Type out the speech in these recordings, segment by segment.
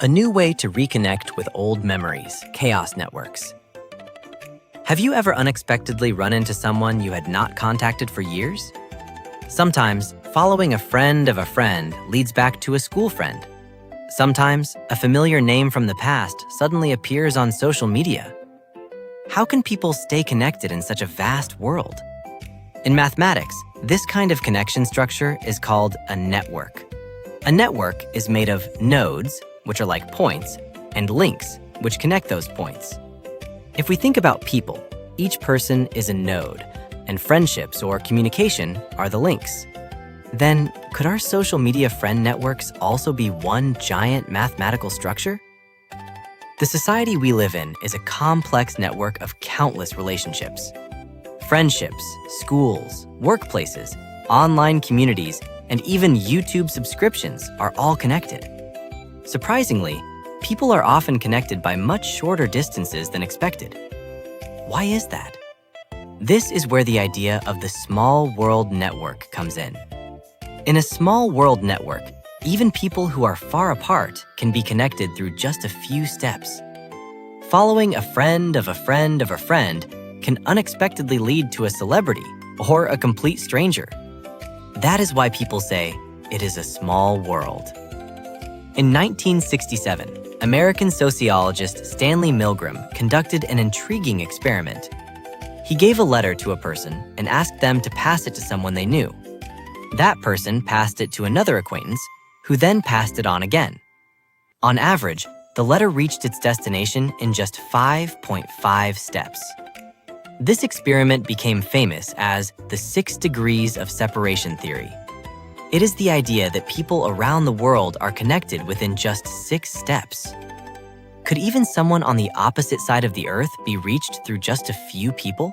A new way to reconnect with old memories, chaos networks. Have you ever unexpectedly run into someone you had not contacted for years? Sometimes, following a friend of a friend leads back to a school friend. Sometimes, a familiar name from the past suddenly appears on social media. How can people stay connected in such a vast world? In mathematics, this kind of connection structure is called a network. A network is made of nodes, which are like points, and links, which connect those points. If we think about people, each person is a node, and friendships or communication are the links. Then, could our social media friend networks also be one giant mathematical structure? The society we live in is a complex network of countless relationships. Friendships, schools, workplaces, online communities, and even YouTube subscriptions are all connected. Surprisingly, people are often connected by much shorter distances than expected. Why is that? This is where the idea of the small world network comes in. In a small world network, even people who are far apart can be connected through just a few steps. Following a friend of a friend of a friend can unexpectedly lead to a celebrity or a complete stranger. That is why people say it is a small world. In 1967, American sociologist Stanley Milgram conducted an intriguing experiment. He gave a letter to a person and asked them to pass it to someone they knew. That person passed it to another acquaintance, who then passed it on again. On average, the letter reached its destination in just 5.5 steps. This experiment became famous as the 6 degrees of separation theory. It is the idea that people around the world are connected within just 6 steps. Could even someone on the opposite side of the earth be reached through just a few people?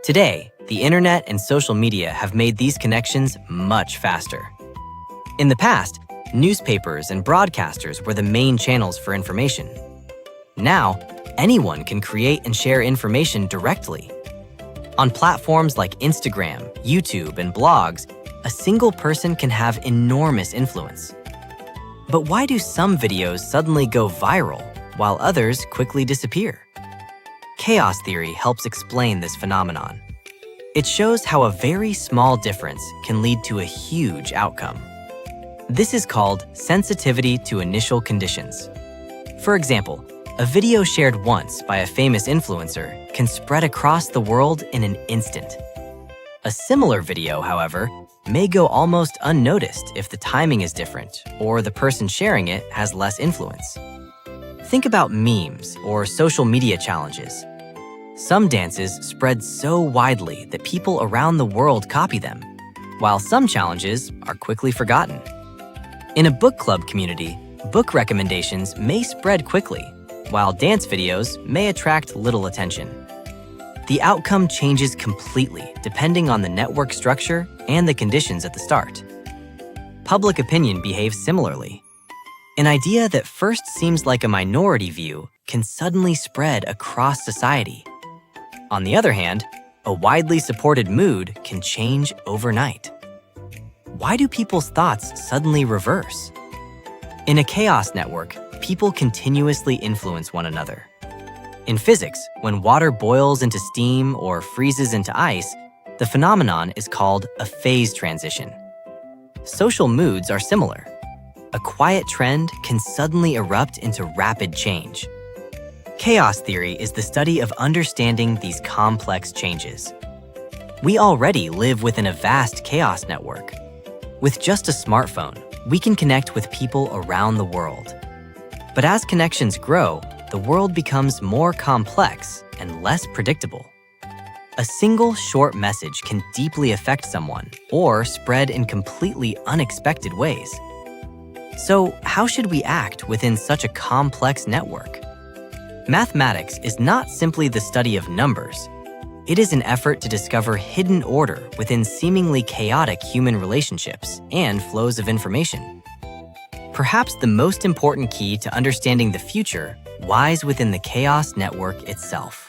Today, the internet and social media have made these connections much faster. In the past, newspapers and broadcasters were the main channels for information. Now, anyone can create and share information directly. On platforms like Instagram, YouTube, and blogs, a single person can have enormous influence. But why do some videos suddenly go viral while others quickly disappear? Chaos theory helps explain this phenomenon. It shows how a very small difference can lead to a huge outcome. This is called sensitivity to initial conditions. For example, a video shared once by a famous influencer can spread across the world in an instant. A similar video, however, may go almost unnoticed if the timing is different or the person sharing it has less influence. Think about memes or social media challenges. Some dances spread so widely that people around the world copy them, while some challenges are quickly forgotten. In a book club community, book recommendations may spread quickly, while dance videos may attract little attention. The outcome changes completely depending on the network structure and the conditions at the start. Public opinion behaves similarly. An idea that first seems like a minority view can suddenly spread across society. On the other hand, a widely supported mood can change overnight. Why do people's thoughts suddenly reverse? In a chaos network, people continuously influence one another. In physics, when water boils into steam or freezes into ice, the phenomenon is called a phase transition. Social moods are similar. A quiet trend can suddenly erupt into rapid change. Chaos theory is the study of understanding these complex changes. We already live within a vast chaos network. With just a smartphone, we can connect with people around the world. But as connections grow, the world becomes more complex and less predictable. A single short message can deeply affect someone or spread in completely unexpected ways. So, how should we act within such a complex network? Mathematics is not simply the study of numbers. It is an effort to discover hidden order within seemingly chaotic human relationships and flows of information. Perhaps the most important key to understanding the future lies within the chaos network itself.